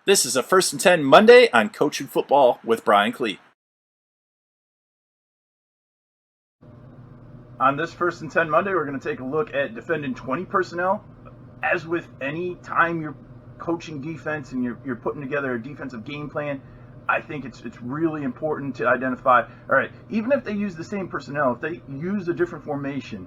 This is a First and 10 Monday on Coaching Football with Brian Clee. On this First and 10 Monday, we're going to take a look at defending 20 personnel. As with any time you're coaching defense and you're putting together a defensive game plan, I think it's really important to identify, all right, even if they use the same personnel, if they use a different formation,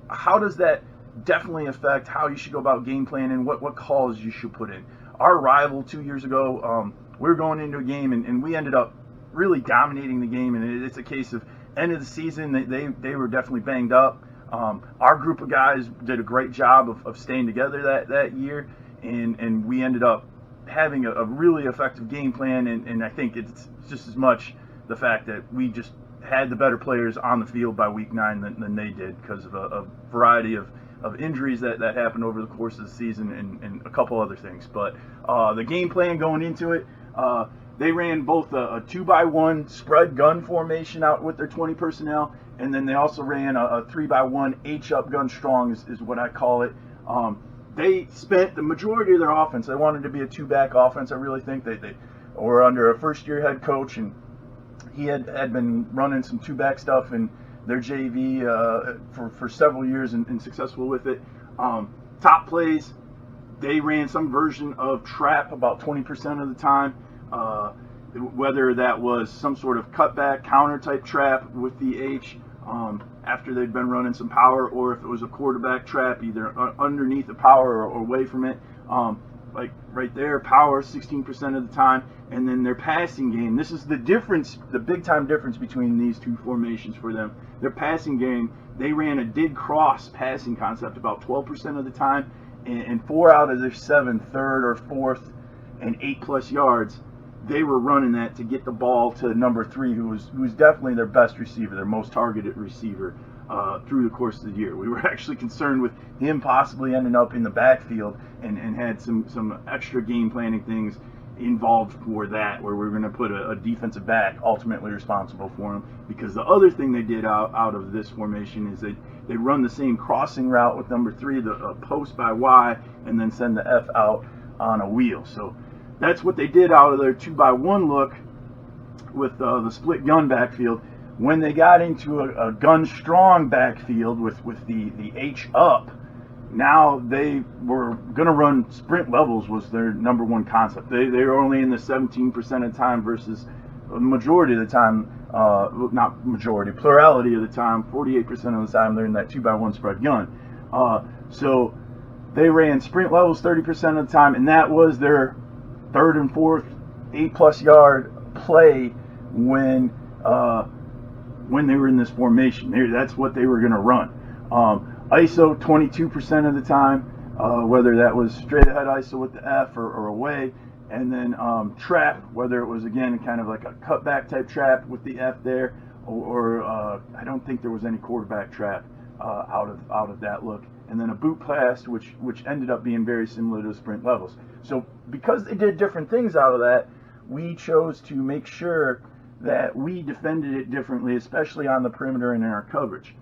how does that definitely affect how you should go about game planning, what calls you should put in? Our rival 2 years ago, we were going into a game and we ended up really dominating the game, and it's a case of end of the season, they were definitely banged up. Our group of guys did a great job of staying together that year, and we ended up having a really effective game plan, and I think it's just as much the fact that we just had the better players on the field by week 9 than they did because of a variety of injuries that happened over the course of the season and a couple other things. But the game plan going into it, they ran both a 2-by-1 spread gun formation out with their 20 personnel, and then they also ran a 3-by-1 H-up gun strong is what I call it. They spent the majority of their offense. They wanted to be a two-back offense. I really think they were under a first-year head coach, and he had been running some two-back stuff in their JV for several years and successful with it. Top plays, they ran some version of trap about 20% of the time, whether that was some sort of cutback counter-type trap with the H, after they'd been running some power, or if it was a quarterback trap, either underneath the power or away from it. Like right there, power 16% of the time, and then their passing game. This is the difference, the big time difference between these two formations for them. Their passing game, they ran a dig cross passing concept about 12% of the time, and 4 out of their 7, third or fourth, and 8+ yards, they were running that to get the ball to number 3, who was definitely their best receiver, their most targeted receiver through the course of the year. We were actually concerned with him possibly ending up in the backfield and had some extra game planning things involved for that, where we were going to put a defensive back ultimately responsible for him. Because the other thing they did out of this formation is they run the same crossing route with number 3, the post by Y, and then send the F out on a wheel. So that's what they did out of their 2-by-1 look with the split gun backfield. When they got into a gun strong backfield with the H up, now they were going to run sprint levels was their number one concept. They were only in the 17% of the time versus the majority of the time, not majority, plurality of the time, 48% of the time they're in that 2-by-1 spread gun. So they ran sprint levels 30% of the time, and that was their third and fourth 8+ yard play when they were in this formation. That's what they were going to run. ISO 22% of the time, whether that was straight ahead ISO with the F or away, and then trap, whether it was again kind of like a cutback type trap with the F there, or I don't think there was any quarterback trap out of that look, and then a boot pass, which ended up being very similar to sprint levels. So because they did different things out of that, we chose to make sure that we defended it differently, especially on the perimeter and in our coverage.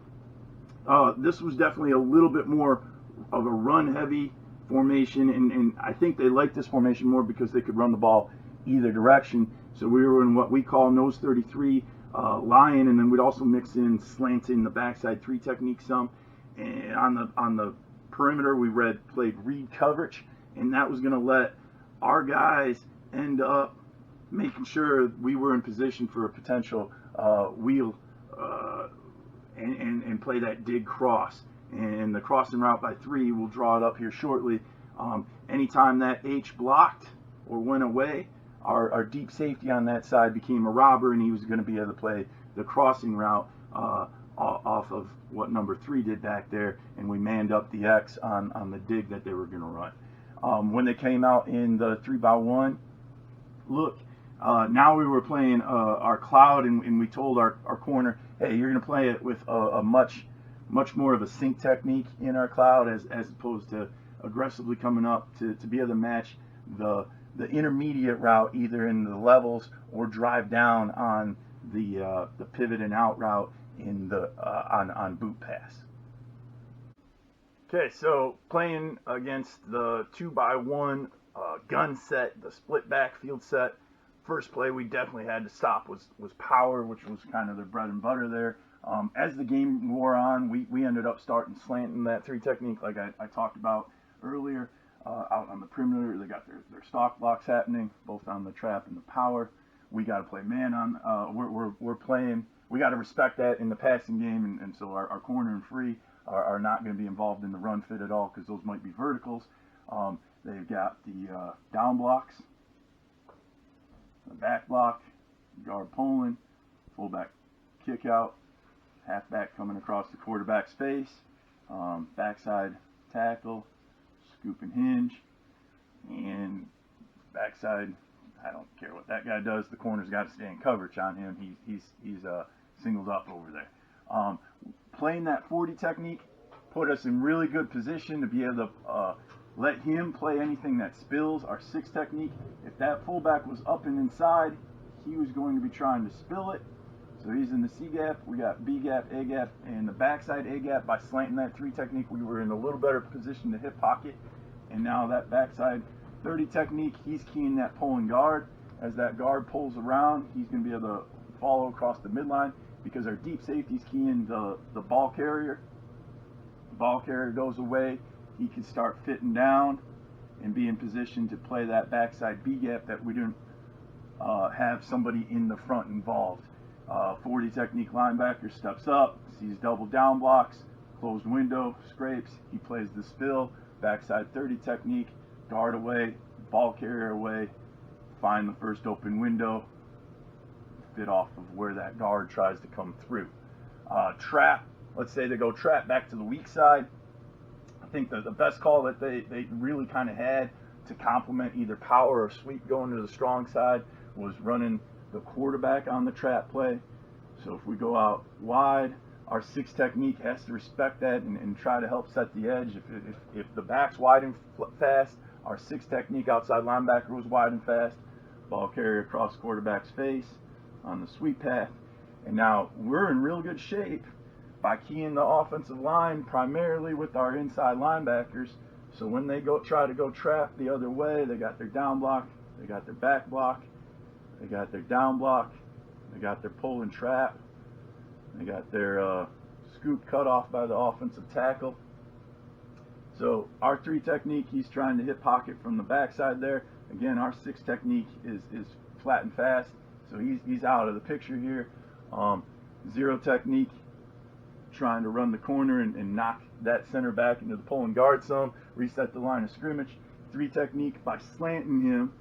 This was definitely a little bit more of a run-heavy formation, and I think they liked this formation more because they could run the ball either direction. So we were in what we call nose 33 lion, and then we'd also mix in slanting the backside 3 technique some. And on the perimeter, we played read coverage, and that was going to let our guys end up making sure we were in position for a potential wheel and play that dig cross. And the crossing route by 3, we'll draw it up here shortly. Anytime that H blocked or went away, our deep safety on that side became a robber, and he was going to be able to play the crossing route off of what number 3 did back there, and we manned up the X on the dig that they were going to run. When they came out in the 3-by-1 look, now we were playing our cloud, and we told our corner, hey, you're going to play it with a much more of a sink technique in our cloud as opposed to aggressively coming up to be able to match the intermediate route either in the levels or drive down on the pivot and out route in the on boot pass. Okay, so playing against the 2-by-1 gun set, the split backfield set. First play we definitely had to stop was power, which was kind of the bread and butter there. As the game wore on, we ended up starting slanting that three technique like I talked about earlier. Out on the perimeter, they got their stock blocks happening, both on the trap and the power. We got to play man on. We're playing. We got to respect that in the passing game, and so our corner and free are not going to be involved in the run fit at all because those might be verticals. They've got the down blocks, the back block, guard pulling, fullback kick out, halfback coming across the quarterback's face, backside tackle, scoop and hinge, and backside. I don't care what that guy does. The corner's got to stay in coverage on him. He's singles up over there. Playing that 40 technique put us in really good position to be able to let him play anything that spills. Our 6 technique, if that fullback was up and inside, he was going to be trying to spill it. So he's in the C gap. We got B gap, A gap, and the backside A gap. By slanting that 3 technique, we were in a little better position to hit pocket. And now that backside 30 technique, he's keying that pulling guard. As that guard pulls around, he's going to be able to follow across the midline because our deep safety's keying the ball carrier. The ball carrier goes away. He can start fitting down and be in position to play that backside B gap that we didn't have somebody in the front involved. 40 technique linebacker steps up, sees double down blocks, closed window, scrapes, he plays the spill, backside 30 technique, guard away, ball carrier away, find the first open window, fit off of where that guard tries to come through. Trap, let's say they go trap back to the weak side. I think the best call that they really kind of had to complement either power or sweep going to the strong side was running the quarterback on the trap play. So if we go out wide, our 6 technique has to respect that and try to help set the edge. If the back's wide and fast, our 6 technique outside linebacker was wide and fast. Ball carrier across quarterback's face on the sweep path. And now we're in real good shape by keying the offensive line primarily with our inside linebackers. So when they try to go trap the other way, they got their down block, they got their back block, they got their down block, they got their pull and trap, they got their scoop cut off by the offensive tackle. So our 3 technique, he's trying to hit pocket from the backside there. Again, our 6 technique is flat and fast, so he's out of the picture here. 0 technique, trying to run the corner and knock that center back into the pulling guard some, reset the line of scrimmage. 3 technique, by slanting him,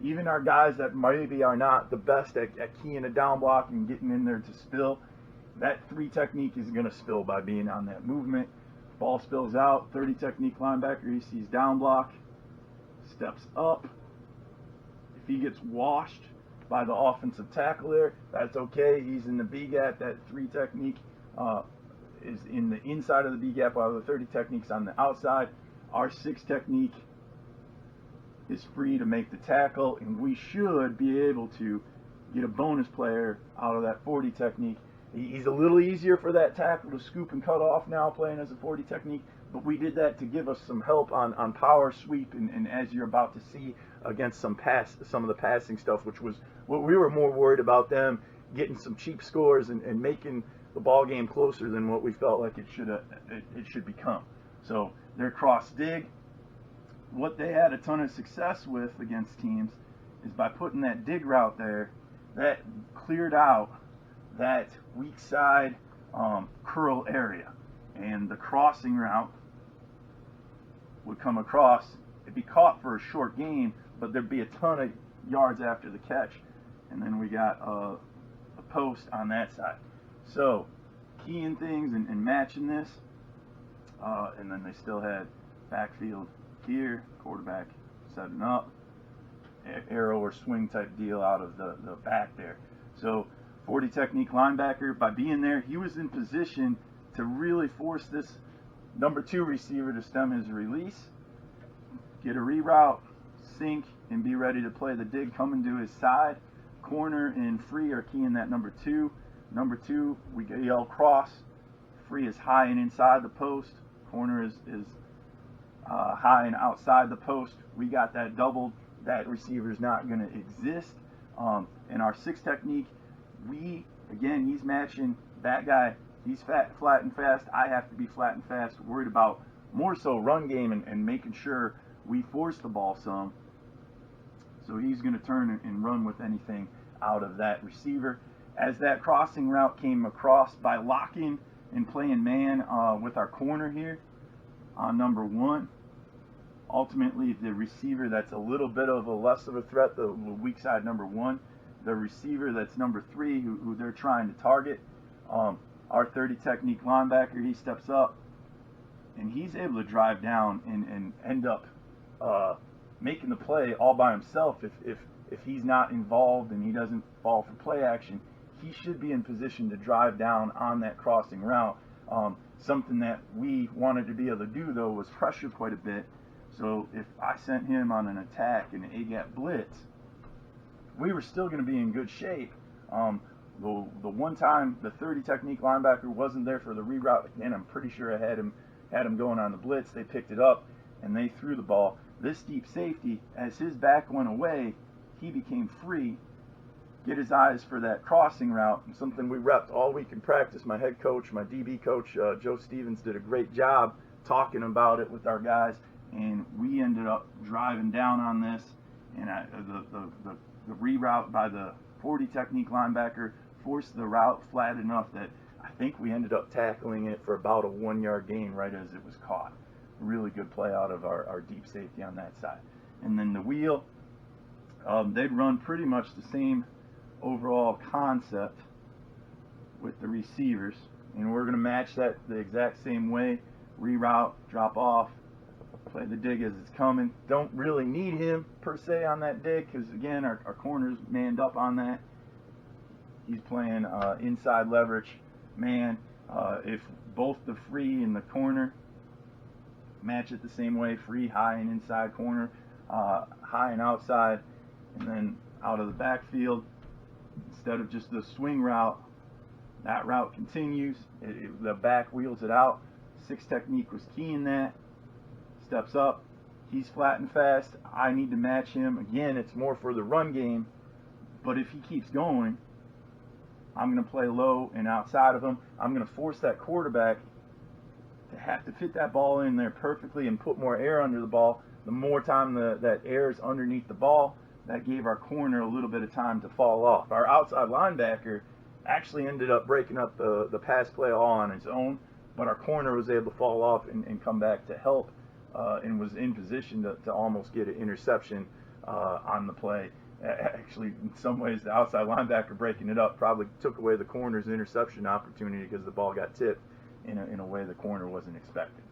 even our guys that maybe are not the best at keying a down block and getting in there to spill, that 3 technique is going to spill by being on that movement. Ball spills out, 30 technique linebacker, he sees down block, steps up. If he gets washed by the offensive tackle there, that's okay. He's in the B gap. That 3 technique is in the inside of the B gap, while the 30 technique's on the outside. Our 6 technique is free to make the tackle, and we should be able to get a bonus player out of that 40 technique. He's a little easier for that tackle to scoop and cut off now playing as a 40 technique, but we did that to give us some help on power sweep and as you're about to see against some of the passing stuff, which was what we were more worried about, them getting some cheap scores and making the ball game closer than what we felt like it should become. So their cross dig, what they had a ton of success with against teams is by putting that dig route there, that cleared out that weak side curl area, and the crossing route would come across. It'd be caught for a short gain, but there'd be a ton of yards after the catch, and then we got a post on that side. So keying things and matching this, and then they still had backfield here, quarterback setting up, arrow or swing type deal out of the back there. So 40 technique linebacker, by being there, he was in position to really force this number 2 receiver to stem his release, get a reroute, sink, and be ready to play the dig coming to his side. Corner and free are keying that number 2. Number 2, we yell cross. Free is high and inside the post. Corner is high and outside the post. We got that doubled. That receiver's not going to exist. In our 6 technique, he's matching that guy. He's flat and fast. I have to be flat and fast. Worried about more so run game and making sure we force the ball some. So he's going to turn and run with anything out of that receiver. As that crossing route came across, by locking and playing man with our corner here on number 1, ultimately the receiver that's a little bit of a less of a threat, the weak side number 1, the receiver that's number 3 who they're trying to target, our 30 technique linebacker, he steps up and he's able to drive down and end up making the play all by himself. If he's not involved and he doesn't fall for play action, he should be in position to drive down on that crossing route. Something that we wanted to be able to do, though, was pressure quite a bit. So if I sent him on an attack and an A-gap blitz, we were still going to be in good shape. The one time the 30 technique linebacker wasn't there for the reroute, and I'm pretty sure I had him going on the blitz. They picked it up and they threw the ball. This deep safety, as his back went away, he became free. Get his eyes for that crossing route, and something we repped all week in practice. My head coach, my DB coach, Joe Stevens, did a great job talking about it with our guys, and we ended up driving down on this. And the reroute by the 40 technique linebacker forced the route flat enough that I think we ended up tackling it for about a 1-yard gain right as it was caught. Really good play out of our deep safety on that side. And then the wheel, they'd run pretty much the same overall concept with the receivers, and we're going to match that the exact same way. Reroute, drop off, play the dig as it's coming. Don't really need him per se on that dig because, again, our corner's manned up on that. He's playing inside leverage man. If both the free and the corner match it the same way, free, high, and inside corner, high and outside, and then out of the backfield, instead of just the swing route, that route continues. The back wheels it out. 6 technique was key in that. Steps up. He's flat and fast. I need to match him. Again, it's more for the run game, but if he keeps going, I'm going to play low and outside of him. I'm going to force that quarterback to have to fit that ball in there perfectly and put more air under the ball. The more time that air is underneath the ball, that gave our corner a little bit of time to fall off. Our outside linebacker actually ended up breaking up the pass play all on his own, but our corner was able to fall off and come back to help and was in position to almost get an interception on the play. Actually, in some ways, the outside linebacker breaking it up probably took away the corner's interception opportunity because the ball got tipped in a way the corner wasn't expecting.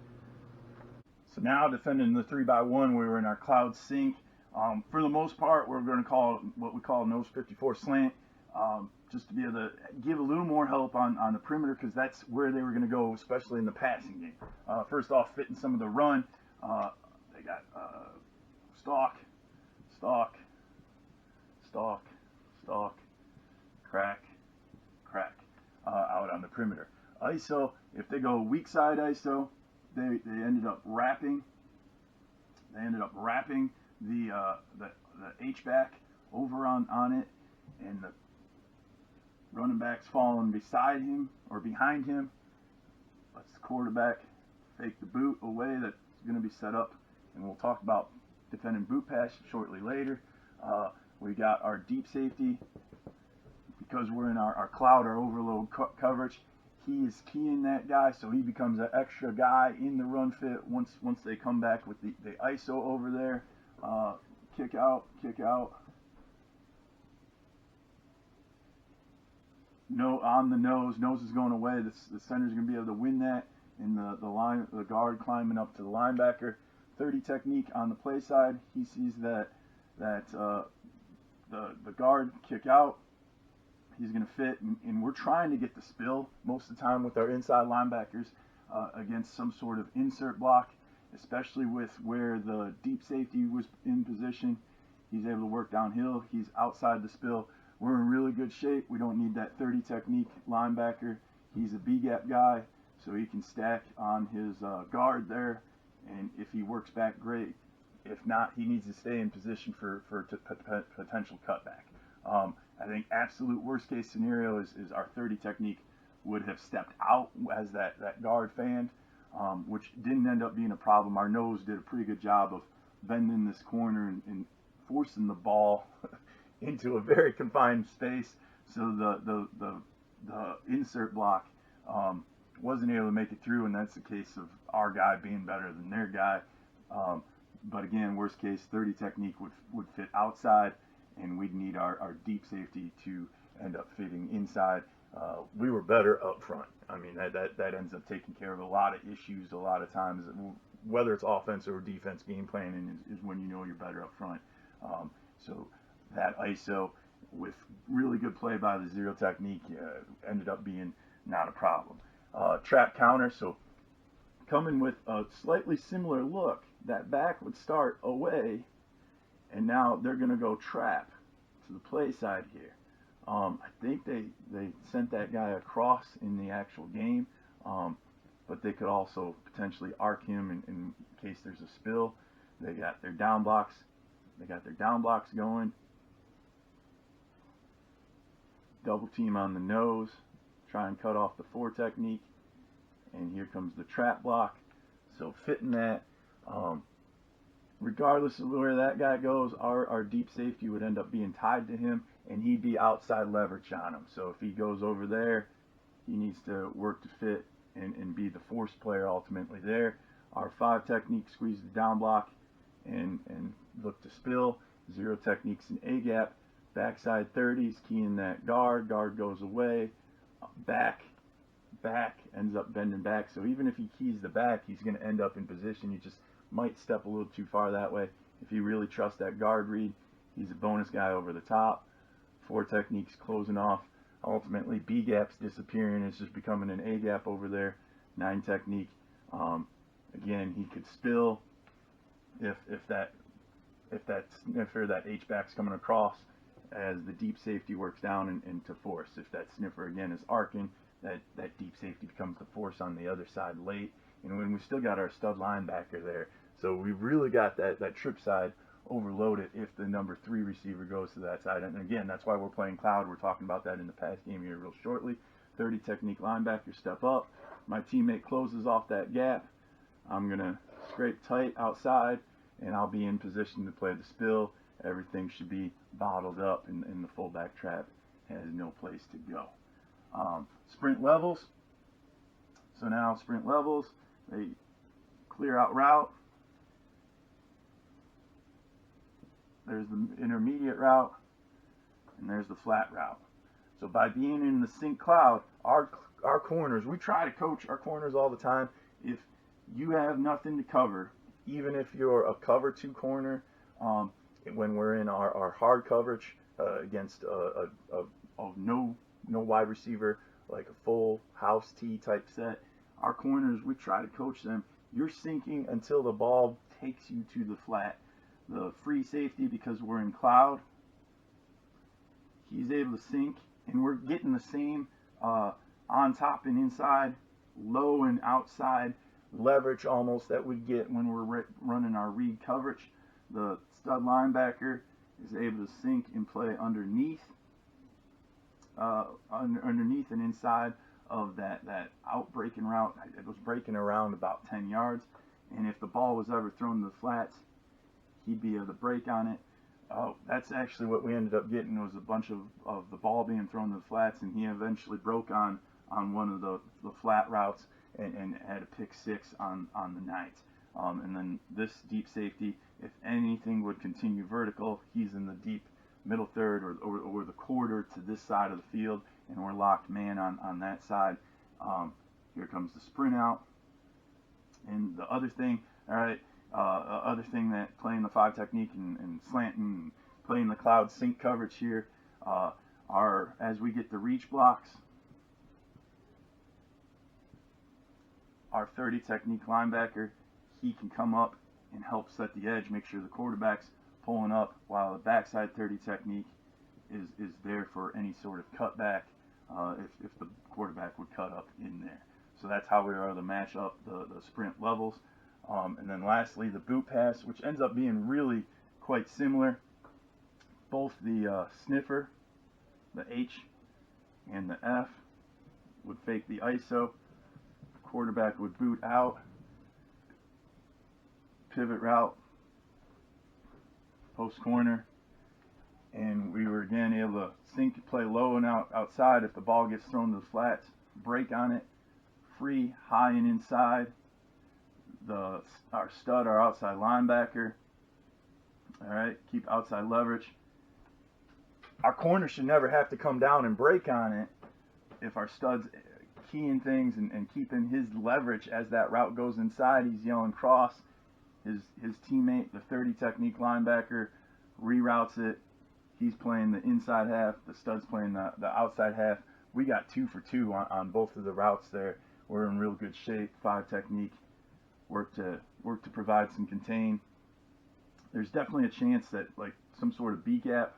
So now, defending the 3x1, we were in our cloud sink. For the most part, we're going to call what we call nose 54 slant, just to be able to give a little more help on the perimeter because that's where they were going to go, especially in the passing game. First off, fitting some of the run. They got stalk, crack, out on the perimeter. ISO, if they go weak side ISO, they ended up wrapping. They ended up wrapping the H-back over on it, and the running back's falling beside him or behind him. Lets the quarterback fake the boot away that's going to be set up, and we'll talk about defending boot pass shortly later. We got our deep safety, because we're in our cloud, our overload coverage. He is keying that guy, so he becomes an extra guy in the run fit once they come back with the ISO over there. Kick out. No, on the nose is going away. The center's going to be able to win that, and the guard climbing up to the linebacker. 30 technique on the play side. He sees that the guard kick out. He's going to fit, and we're trying to get the spill most of the time with our inside linebackers against some sort of insert block, especially with where the deep safety was in position. He's able to work downhill. He's outside the spill. We're in really good shape. We don't need that 30 technique linebacker. He's a B-gap guy, so he can stack on his guard there And if he works back, great. If not, he needs to stay in position for potential cutback. I think absolute worst case scenario is our 30 technique would have stepped out as that guard fanned, which didn't end up being a problem. Our nose did a pretty good job of bending this corner and forcing the ball into a very confined space. So the insert block wasn't able to make it through, and that's the case of our guy being better than their guy. But again, worst case, 30 technique would fit outside, and we'd need our deep safety to end up fitting inside. We were better up front. I mean, that ends up taking care of a lot of issues a lot of times. Whether it's offense or defense, game planning is when you know you're better up front. So that ISO with really good play by the zero technique ended up being not a problem. Trap counter, so coming with a slightly similar look, that back would start away, and now they're going to go trap to the play side here. I think they sent that guy across in the actual game, but they could also potentially arc him in case there's a spill. They got their down blocks. They got their down blocks going. Double team on the nose. Try and cut off the 4 technique. And here comes the trap block. So fitting that. Regardless of where that guy goes, our deep safety would end up being tied to him, and he'd be outside leverage on him. So if he goes over there, he needs to work to fit and be the force player ultimately there. Our 5 technique, squeeze the down block and look to spill. 0 techniques in A gap. Backside 30s, keying that guard. Guard goes away. Back, ends up bending back. So even if he keys the back, he's going to end up in position. You just might step a little too far that way. If you really trust that guard read, he's a bonus guy over the top. 4 techniques closing off. Ultimately, B gap's disappearing. It's just becoming an A gap over there. 9 technique. Again, he could spill if that sniffer, that H back's coming across as the deep safety works down into force. If that sniffer again is arcing, that deep safety becomes the force on the other side late. And when we still got our stud linebacker there, so we've really got that trip side overloaded if the number 3 receiver goes to that side. And again, that's why we're playing cloud. We're talking about that in the pass game here real shortly. 30 technique linebacker, step up. My teammate closes off that gap. I'm going to scrape tight outside, and I'll be in position to play the spill. Everything should be bottled up, and the fullback trap has no place to go. Sprint levels. So now sprint levels, they clear out route. There's the intermediate route, and there's the flat route. So by being in the sync cloud, our corners, we try to coach our corners all the time. If you have nothing to cover, even if you're a cover 2 corner, when we're in our hard coverage against no wide receiver, like a full house T type set, our corners, we try to coach them. You're sinking until the ball takes you to the flat. The free safety, because we're in cloud, he's able to sink, and we're getting the same on top and inside, low and outside leverage almost that we get when we're running our read coverage. The stud linebacker is able to sink and play underneath and inside of that out breaking route. It was breaking around about 10 yards, and if the ball was ever thrown to the flats, he'd be able to break on it. That's actually what we ended up getting, was a bunch of the ball being thrown to the flats, and he eventually broke on one of the flat routes and had a pick 6 on the night. And then this deep safety, if anything would continue vertical, he's in the deep middle third or the quarter to this side of the field, and we're locked man on that side. Here comes the sprint out. And the other thing, all right, other thing that playing the 5 technique and slanting and playing the cloud sync coverage here, as we get the reach blocks, our 30 technique linebacker, he can come up and help set the edge, make sure the quarterback's pulling up, while the backside 30 technique is there for any sort of cutback if the quarterback would cut up in there. So that's how we are to match up the sprint levels. And then lastly, the boot pass, which ends up being really quite similar. Both the sniffer, the H and the F, would fake the ISO. Quarterback would boot out, pivot route, post corner, and we were again able to sink, play low and outside if the ball gets thrown to the flats, break on it, free, high and inside. Our stud, our outside linebacker, all right, keep outside leverage. Our corner should never have to come down and break on it if our stud's keying things and keeping his leverage as that route goes inside. He's yelling cross. His teammate, the 30 technique linebacker, reroutes it. He's playing the inside half. The stud's playing the outside half. We got 2 for 2 on both of the routes there. We're in real good shape. 5 technique. Work to provide some contain. There's definitely a chance that like some sort of B-gap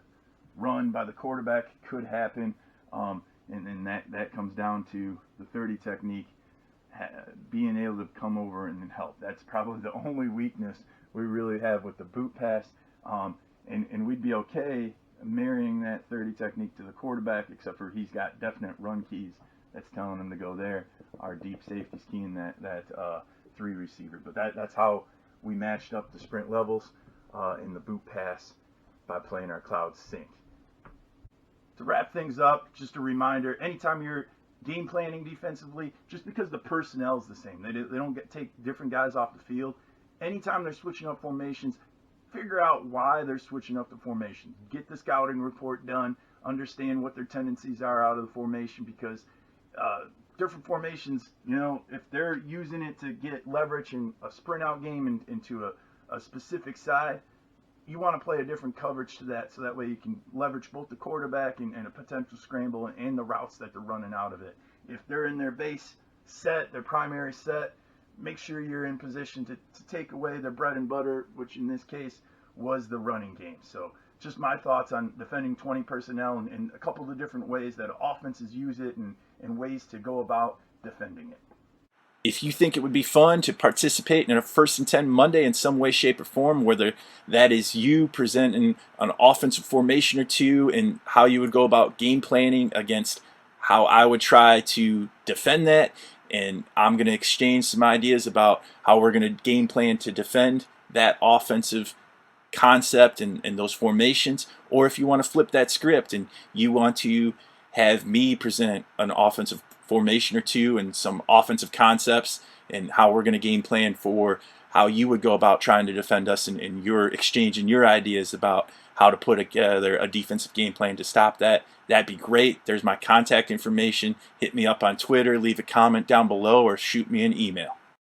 run by the quarterback could happen, and that comes down to the 30 technique being able to come over and help. That's probably the only weakness we really have with the boot pass, and we'd be okay marrying that 30 technique to the quarterback, except for he's got definite run keys that's telling him to go there. Our deep safety's keying that 3 receiver, but that's how we matched up the sprint levels in the boot pass by playing our cloud sync. To wrap things up, just a reminder, anytime you're game planning defensively, just because the personnel is the same, they don't take different guys off the field, anytime they're switching up formations, figure out why they're switching up the formation. Get the scouting report done, understand what their tendencies are out of the formation, because different formations, if they're using it to get leverage in a sprint out game into a specific side, you want to play a different coverage to that, so that way you can leverage both the quarterback and a potential scramble and the routes that they're running out of it. If they're in their base set, their primary set, make sure you're in position to take away their bread and butter, which in this case was the running game. So just my thoughts on defending 20 personnel and a couple of the different ways that offenses use it and ways to go about defending it. If you think it would be fun to participate in a 1st and 10 Monday in some way, shape, or form, whether that is you presenting an offensive formation or two and how you would go about game planning against how I would try to defend that, and I'm going to exchange some ideas about how we're going to game plan to defend that offensive concept and those formations, or if you want to flip that script and you want to have me present an offensive formation or two and some offensive concepts and how we're going to game plan for how you would go about trying to defend us, and you're exchanging your ideas about how to put together a defensive game plan to stop that, that'd be great. There's my contact information. Hit me up on Twitter, leave a comment down below, or shoot me an email.